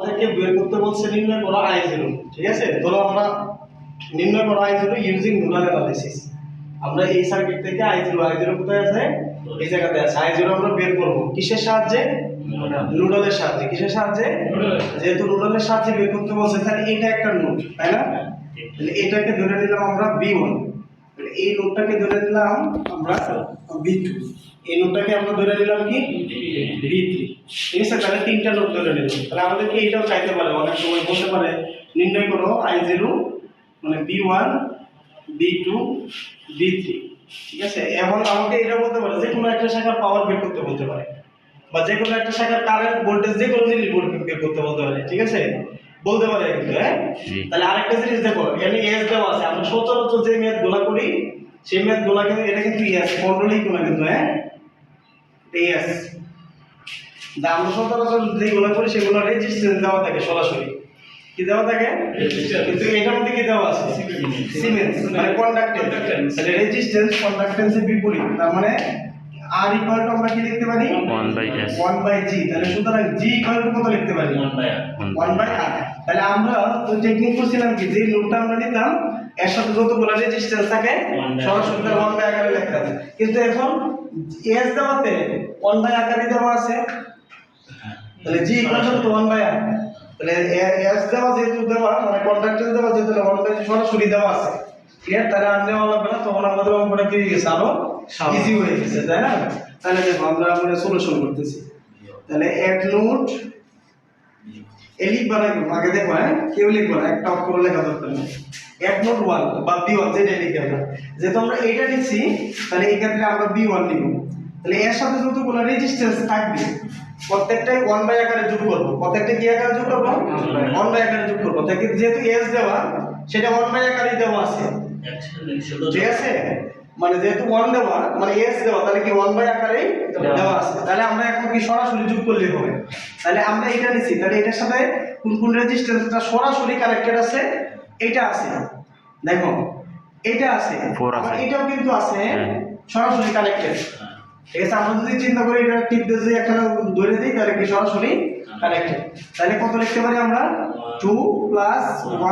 আমাদেরকে বের করতে বলছে নির্ণয় করো I0, ঠিক আছে? ধরো আমরা নির্ণয় করো I0 ইউজিং নোডাল অ্যানালিসিস। আমরা এই সার্কিট থেকে I0 কোথায় আছে? এই জায়গাতে আছে। I0 আমরা বের করব কিসের সাহায্যে? নোডালের সাহায্যে। কিসের সাহায্যে? যেহেতু নোডালের সাহায্যে বের করতে বলছে তাহলে এটা একটা নোড, তাই না? তাহলে এটাকে ধরে নিলাম আমরা B1, এই নোডটাকে ধরে নিলাম আমরা B2, এই নোডটাকে আমরা ধরে নিলাম কি B3, ঠিক আছে? তাহলে তিনটা নোড ধরে নিলাম। তাহলে আমাদেরকে এইটাও চাইতে পারে, অনেক সময় বলতে পারে নির্ণয় করো I0 মানে B1 B2 B3, ঠিক আছে? এখন আমাকে এটা বলতে পারে যে কোনো একটা শাখার পাওয়ার বের করতে বলতে পারে, বা যে কোনো একটা শাখার কারেন্ট ভোল্টেজ যে কোনো জিনিস বের করতে বলতে পারে, ঠিক আছে? বলতে পারে কিন্তু, হ্যাঁ। তাহলে আরেকটা জিনিস দেখো, এখানে এস দেওয়া আছে। আমরা সচরাচর যে ম্যাথ গুলা করি সেই ম্যাথ গুলা কিন্তু এটা কিন্তু এস কন্ট্রোলই কোনা কিন্তু, হ্যাঁ, এস। আমরা সচরাচর যেগুলো করি সেগুলো রেজিস্ট্যান্স দেওয়া থাকে সরাসরি। কি দেওয়া থাকে? রেজিস্ট্যান্স। কিন্তু এটার মধ্যে কি দেওয়া আছে? সিমেন্স, মানে কন্ডাক্টেন্স। তাহলে রেজিস্ট্যান্স কন্ডাক্টেন্সের বিপরীত, তার মানে R ইকুয়াল টু আমরা কি লিখতে পারি? 1/S 1/G। তাহলে সুতরাং G ইকুয়াল টু কত লিখতে পারি? 1/R। তাহলে আমরা তো টেকনিক করছিলাম কি, যে লোডটা আমরা নিতাম এর সাথে যতগুলো রেজিস্ট্যান্স থাকে সরাসরি তার 1/R আকারে লিখতাম। কিন্তু এখন S দেওয়াতে 1/R আকারে দেওয়া আছে, তাহলে G ইকুয়াল টু 1/R। তাহলে S দেওয়া যেহেতু দেওয়া, মানে কন্ডাক্টেন্স দেওয়া যেহেতু 1/G সরাসরি দেওয়া আছে, ক্লিয়ার? তাহলে আর নেওয়া লাগবে না, তখন আমাদের অঙ্কটা কি হয়ে গেছে, আরো ইজি হয়ে গেছে, তাই না? তাহলে দেখো আমরা সলিউশন করতেছি। তাহলে এট নোট লিখবা না, আগে দেখো, হ্যাঁ, কেউ লিখবা না, একটা অক্ষর লেখা দরকার নেই। এট নোট 1 বা B1 যেটা লিখে আমরা, যেহেতু আমরা এইটা নিচ্ছি তাহলে এই ক্ষেত্রে আমরা B1 নিব। তাহলে এর সাথে যতগুলো রেজিস্ট্যান্স থাকবে প্রত্যেকটাই 1/R আকারে যোগ করব। প্রত্যেকটা কি আকারে যোগ করব? 1/R আকারে যোগ করব। তাই যেহেতু S দেওয়া সেটা 1/R আকারে দেওয়া আছে, ঠিক আছে? মানে যেহেতু 1 দেওয়া মানে S দেওয়া, তাহলে কি 1/R আকারে দেওয়া আছে। তাহলে আমরা এখন কি সরাসরি যোগ করলেই হবে। তাহলে আমরা এটা নিছি, তাহলে এটার সাথে কোন কোন রেজিস্ট্যান্সটা সরাসরি কানেক্টেড আছে? এটা আছে, দেখো এটা আছে, আবার এটাও কিন্তু আছে সরাসরি কানেক্টেড, ঠিক আছে? আমরা যদি চিন্তা করি এটা টিপতে যে একটা ধরে দিই তাহলে কি সরাসরি কানেক্টেড। তাহলে কত লিখতে পারি আমরা? 2 +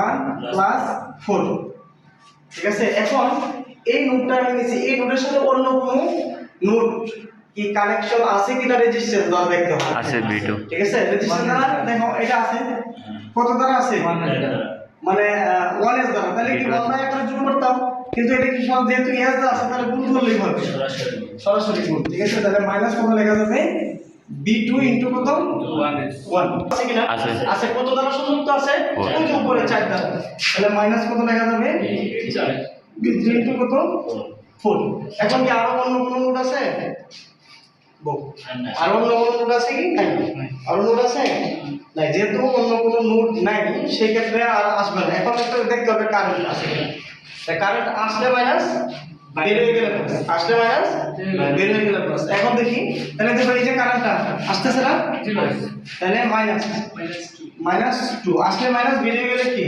1 + 4, ঠিক আছে? এখন এই নোডটা আমি নিছি, এই নোডের সাথে অন্য কোনো নোড কি কানেকশন আছে কিনা রেজিস্ট্যান্স দ্বারা দেখতে হবে। আছে B2, ঠিক আছে? রেজিস্ট্যান্স দ্বারা দেখো এটা আছে, কত দ্বারা আছে? মানে 1s দ্বারা। তাহলে কি 1/R করে যোগ করতাম, কিন্তু এটা কি সব যেহেতু s দ্বারা আছে তাহলে গুণ করলেই হবে, সরাসরি গুণ, ঠিক আছে? তাহলে মাইনাস কত লেখা যাবে? B2 ইনটু কত? 1 আছে কিনা? আছে। কত দ্বারা সংযুক্ত আছে? ওই যে উপরে 4 দ্বারা। তাহলে মাইনাস কত লেখা যাবে? B3 ইনটু কত? 4। এখন কি আরো অন্য কোনো নোড আছে? আর অন্য কোনো নোড আছে কি? নাই। আর নোড আছে? নাই। যেহেতু অন্য কোনো নোড নাই সেই ক্ষেত্রে আর আসবে না। এখন একটা দেখতে হবে কারেন্ট আছে কিনা। তাই কারেন্ট আসলে মাইনাস, বের হয়ে গেলে প্লাস, আসলে মাইনাস, বের হয়ে গেলে প্লাস। এখন দেখি, তাহলে দেখো এই যে কারেন্টটা আসতেছে না? তাহলে -2 আসলে মাইনাস, বের হয়ে গেলে কি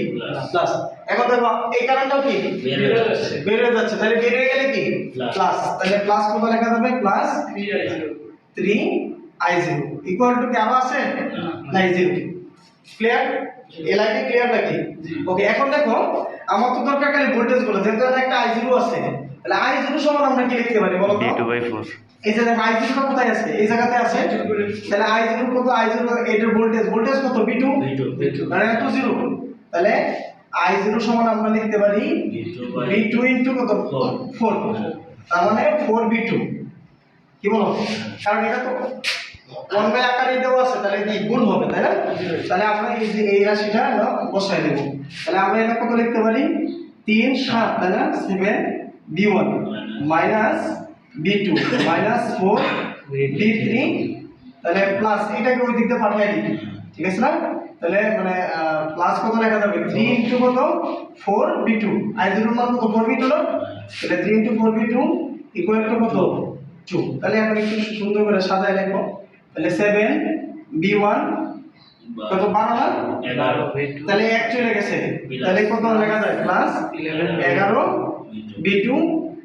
প্লাস। এখন দেখো এই কারেন্টটাও কি বের হয়ে যাচ্ছে, তাহলে বের হয়ে গেলে কি প্লাস। তাহলে প্লাস কত লেখা যাবে? প্লাস 3I0 ইকুয়াল টু কি আরো আছে? না, 0। ক্লিয়ার? এই লাইনটা ক্লিয়ার নাকি? ওকে। এখন দেখো আমার তো দরকার খালি ভোল্টেজ গুলো, যেহেতু একটা I0 আছে, তাহলে I0 সমান আমরা কি লিখতে পারি বলো তো? B2/4 এই যে দেখো I0 টা কোথায় আছে? এই জায়গাতে আছে। তাহলে I0 কত? I0 এটার ভোল্টেজ কত? B2, মানে এত 0। তাহলে I0 সমান আমরা লিখতে পারি B2 ইনটু কত? 4। তার মানে 4B2, কি বলো? কারণ এটা তো 1/R আকারে দেওয়া আছে, তাহলে কি গুণ হবে, তাই না? তাহলে আমরা এই যে এই রাশিটা বসাই দেব। তাহলে আমরা এটা কত লিখতে পারি? 3 7, তাই না? 7B1 minus B2 minus 4B3, তাহলে প্লাস এটাকে ওই দিকে পাঠিয়ে দিই, ঠিক আছে না? তাহলে মানে প্লাস কত লেখা যাবে? 3 ইনটু কত? 4B2। I0 এর মান কত? 4B2 না? তাহলে 3 ইনটু 4B2 ইকুয়াল টু কত? 2। তাহলে এখন একটু সুন্দর করে সাজায় লিখো। তাহলে 7B1 কত? 12 না? 11। তাহলে 1 চলে গেছে, তাহলে কত লেখা যায়? Plus 11B2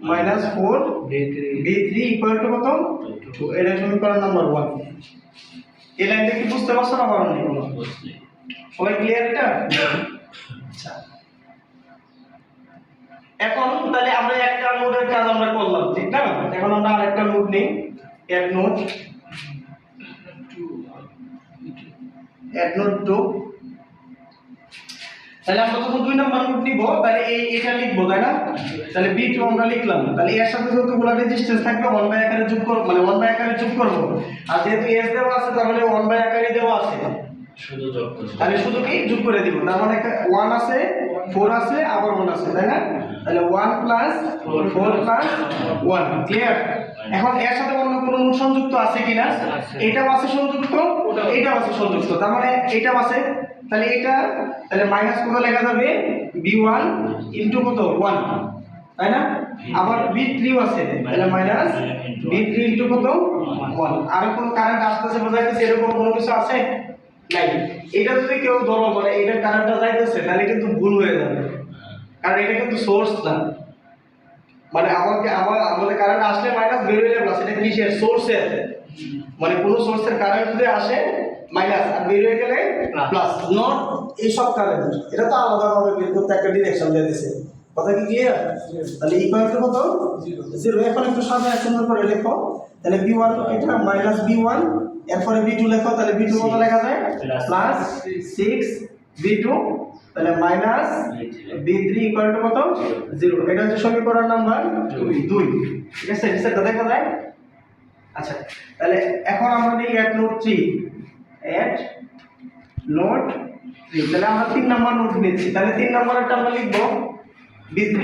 minus 4B3 equal to কত? 2। এটা সমীকরণ নাম্বার 1। এই লাইনটা কি বুঝতে পারছো না? কারণ সবাই ক্লিয়ার এটা? আচ্ছা এখন তাহলে আমরা একটা নোডের কাজ আমরা করলাম, ঠিক না? এখন আমরা আরেকটা নোড নেই, অ্যাড নোড 2। তাহলে আমরা যখন 2 নাম্বার নোড নিব তাহলে এটা লিখবো, তাই না? তাহলে B2 আমরা লিখলাম, তাহলে এর সাথে যতগুলো রেজিস্ট্যান্স থাকবে 1 বাই আকারে যোগ করব, মানে 1 বাই আকারে যোগ করব। আর যেহেতু S দেওয়া আছে তার মানে 1 বাই আকারে দেওয়া আছে, শুধু যোগ করতে তাহলে শুধু কি যোগ করে দিব। তার মানে 1 আছে, 4 আছে, আবার 1 আছে, তাই না? তাহলে 1 প্লাস 4 প্লাস 1, ক্লিয়ার? এখন এর সাথে অন্য কোনো নোড সংযুক্ত আছে কিনা? এটাও আছে সংযুক্ত, এটাও আছে সংযুক্ত, তার মানে এটাও আছে। তাহলে এটা তাহলে মাইনাস কত লেখা যাবে? b1 ইনটু কত 1, তাই না? আবার b3 আছে, তাহলে মাইনাস b3 ইনটু কত 1। আর কোন কারেন্ট আসতেছে বোঝাইতেছে এরকম কোনো কিছু আছে নাই। এটা যদি কেউ ধরো বলে এটা কারেন্টটা যাইতেছে তাহলে কিন্তু ভুল হয়ে যাবে, কারণ এটা কিন্তু সোর্স না। মানে আমাদের কারেন্ট আসলে মাইনাস, বের হইলে প্লাস, এটা কিসের? সোর্সের। মানে কোনো সোর্সের কারেন্ট যদি আসে মাইনাস আর বের হয়ে গেলে প্লাস, নট এই সব কারেন্ট। এটা তো আলাদাভাবে বের করতে একটা ডিরেকশন দিয়ে দিয়েছে, কথা কি ক্লিয়ার? তাহলে ইকুয়াল টু কত? 0। এখন একটু সাজায় সুন্দর করে লেখো, তাহলে b1 এটা মাইনাস b1, এরপরে b2 লেখো, তাহলে b2 কত লেখা যায়? প্লাস 6 b2, তাহলে মাইনাস b3 ইকুয়াল টু কত? 0। এটা হচ্ছে সমীকরণ নাম্বার 2, ঠিক আছে? সেটা দেখা যায়। আচ্ছা তাহলে এখন আমরা নিই অ্যাড নোড 3, অ্যাড নোড 3। তাহলে আমরা 3 নাম্বার নোড নিচ্ছি, তাহলে 3 নাম্বারটা আমরা লিখব b3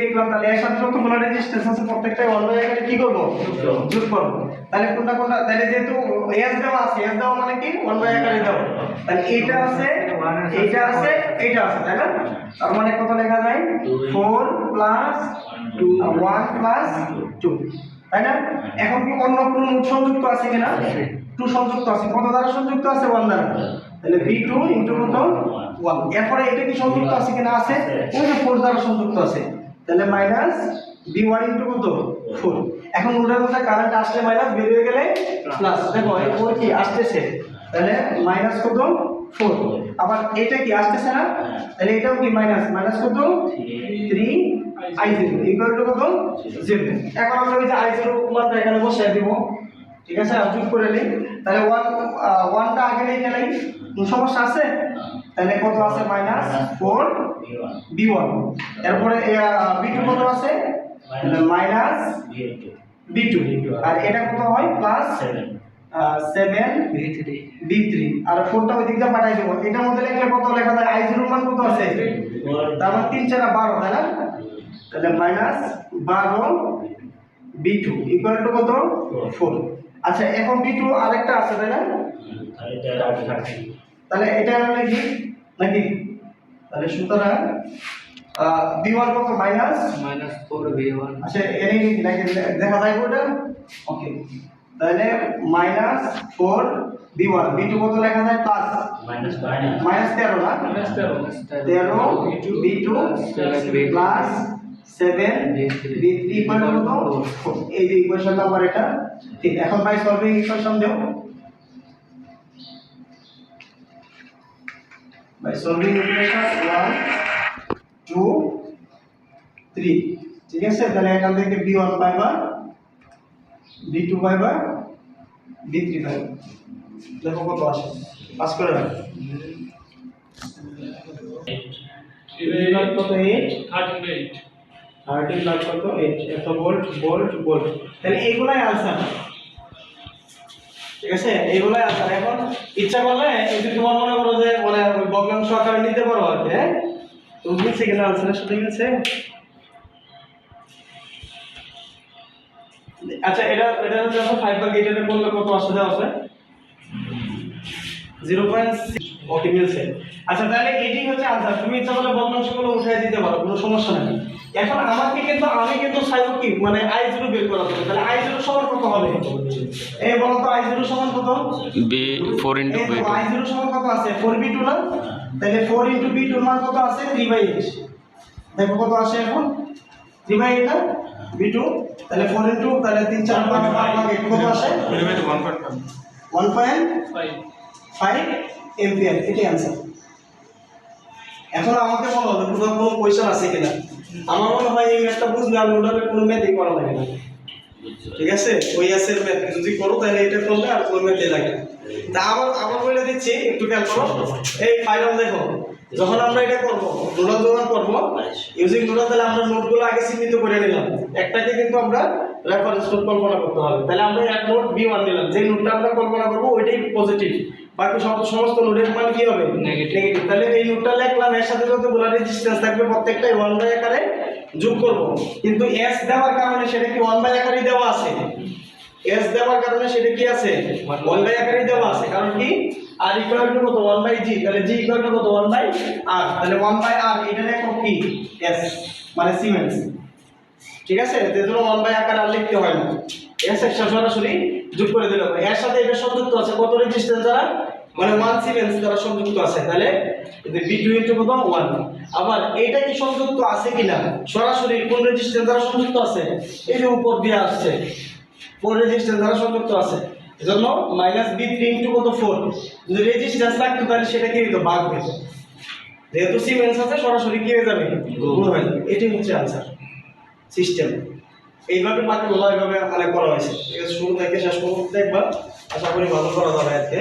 লিখলাম। তাহলে এর সাথে যতগুলো রেজিস্ট্যান্স আছে প্রত্যেকটাই 1 বাই আকারে কি করব? যোগ করব। তাহলে কোনটা কোনটা, তাহলে যেহেতু s দেওয়া আছে, s দেওয়া মানে কি 1 বাই আকারে দাও, তাহলে এইটা আছে, এইটা আছে, এইটা আছে, তাই না? তার মানে কত লেখা যায়? 4 প্লাস 1 প্লাস 2, তাই না? এখন কি অন্য কোনো নোড সংযুক্ত আছে কিনা? 2 সংযুক্ত আছে। কত দ্বারা সংযুক্ত আছে? 1 দ্বারা। তাহলে b2 ইনটু কত 1। এরপরে এটা কি সংযুক্ত আছে কিনা? আছে, ওই যে 4 দ্বারা সংযুক্ত আছে, তাহলে মাইনাস b1 ইনটু কত 4। এখন নোডের মধ্যে কারেন্ট আসলে মাইনাস, বের হয়ে গেলে প্লাস। দেখো এই 4 কি আসতেছে, তাহলে মাইনাস কত 4। আবার এটা কি আসতেছে না, তাহলে এটাও কি মাইনাস, মাইনাস কত 3 i0 ইকুয়াল টু কত 0। এখন আমরা ওই যে i0 মানটা এখানে বসায় দিব, ঠিক আছে? আর যোগ করে নিই, তাহলে 1টা আগে নিয়ে গেলেই সমস্যা আছে। তাহলে কত আছে? Minus 4 b1। এরপরে b2 কত আছে? Minus b2। আর এটা কত হয়? Plus 7 b3। আর 4টা ওই দিকটা পাঠাই দেব। এটার মধ্যে লিখলে কত লেখা যায়? i0 মান কত আছে? তার মানে 3 4 12, তাই না? তাহলে মাইনাস 12 b2 ইকুয়াল টু কত 4। আচ্ছা এখন b2 আরেকটা আছে, তাই না? তাহলে এটা নাকি নাকি তাহলে সুতরাং b1 কত? Minus 4 b1। আচ্ছা এনে নাকি দেখা যায় ওটা? ওকে, তাহলে মাইনাস 4 b1, b2 কত লেখা যায়? প্লাস মাইনাস 13 না? Minus 13 b2 plus 7 b3 equal to কত? 4। এই যে ইকুয়েশন নাম্বার এটা ঠিক। এখন বাই সলভিং ইকুয়েশন দাও, বাই সলভিং ইকুয়েশন 1 2 3, ঠিক আছে? তাহলে এখান থেকে b1 পাইবা, b2 পাইবা, b3 পাইবা। দেখো কত আসে, পাস করে দাও। কত 8 13 লাখ কত 8, এত ভোল্ট ভোল্ট ভোল্ট। তাহলে এইগুলাই আনসার, ঠিক আছে? এইগুলাই আনসার। এখন ইচ্ছা করলে যদি তোমার মনে করো যে মানে ভগ্নাংশ আকারে নিতে পারো আর কি, হ্যাঁ? তুমি বুঝছে কিনা আনসারের সাথে গেছে? আচ্ছা এটা যখন 5 ভাগ 8 এর করলে কত আসে? দেওয়া আছে 0.6। ওকে মিলছে। আচ্ছা তাহলে এটাই হচ্ছে আনসার। তুমি ইচ্ছা করলে ভগ্নাংশগুলো উঠিয়ে দিতে পারো, কোনো সমস্যা নেই। এখন আমাকে কিন্তু আমি চাইবো কি মানে i0 বের করা হবে। তাহলে i0 সমান কত হবে? এই বলো তো i0 সমান কত? b4 * b2। i0 সমান কত আছে? 4b2 না? তাহলে 4 * b2 এর মান কত আছে? 3/8। দেখো কত আসে এখন? 3/8 না b2, তাহলে 4 * তাহলে 3 4 5 8 কত আসে? 1.5 এম্পিয়ার, এটাই অ্যান্সার। এখন আমাকে বলো যে কোথাও কোনো কোয়েশ্চেন আছে কিনা। আমার মনে হয় এই ম্যাথটা বুঝলে আর নোডালের কোনো ম্যাথই করা লাগে না, ঠিক আছে? ওই এসের ম্যাথ যদি করো তাহলে এটা করলে আর কোনো ম্যাথই লাগে না। তা আবার আবার বলে দিচ্ছি, একটু খেয়াল করো। এই ফাইনাল দেখো, যখন আমরা এটা করবো নোডাল যখন করবো ইউজিং নোডাল, তাহলে আমরা নোটগুলো আগে চিহ্নিত করে নিলাম। একটাকে কিন্তু আমরা রেফারেন্স নোট কল্পনা করতে হবে। তাহলে আমরা এক নোট B1 নিলাম, যে নোটটা আমরা কল্পনা করবো ওইটাই পজিটিভ, বাকি সমস্ত নোটের মান কি হবে? নেগেটিভ। তাহলে এই নোটটা লিখলাম, এর সাথে যতগুলো রেজিস্ট্যান্স থাকবে প্রত্যেকটাই 1 বাই আকারে যোগ করব। কিন্তু s দেওয়ার কারণে সেটা কি 1 বাই আকারে দেওয়া আছে? s দেওয়ার কারণে সেটা কি আছে? 1 বাই আকারে দেওয়া আছে। কারণ কি r ইকুয়াল টু কত? 1 বাই g। তাহলে g ইকুয়াল টু কত? 1 বাই r। তাহলে 1 বাই r এটার একক কি? s, মানে সিমেন্স, ঠিক আছে? এজন্য 1 বাই আকারে আর লিখতে হয় না, s এর সাথে সরাসরি যোগ করে দিলাম। এর সাথে এটা সংযুক্ত আছে কত রেজিস্ট্যান্স দ্বারা? মানে 1 সিমেন্স দ্বারা সংযুক্ত আছে। তাহলে B2 ইনটু কত? 1। আবার এটা কি সংযুক্ত আছে কিনা? সরাসরি কোন রেজিস্ট্যান্স দ্বারা সংযুক্ত আছে? এই যে উপর দিয়ে আসছে, 4 রেজিস্ট্যান্স দ্বারা সংযুক্ত আছে। এজন্য -B3 ইনটু কত? 4। যদি রেজিস্ট্যান্স থাকতো তাহলে সেটা কি হতো? ভাগ হয়ে যেত। যেহেতু সিমেন্স আছে সরাসরি কি হয়ে যাবে? গুণ হয়ে যাবে। এটাই হচ্ছে আনসার সিস্টেম। এইভাবে বাকিগুলো এইভাবে মানে করা হয়েছে, ঠিক আছে? শুরু থেকে শেষ পর্যন্ত দেখবা, আশা করি ভালো করা যাবে আজকে।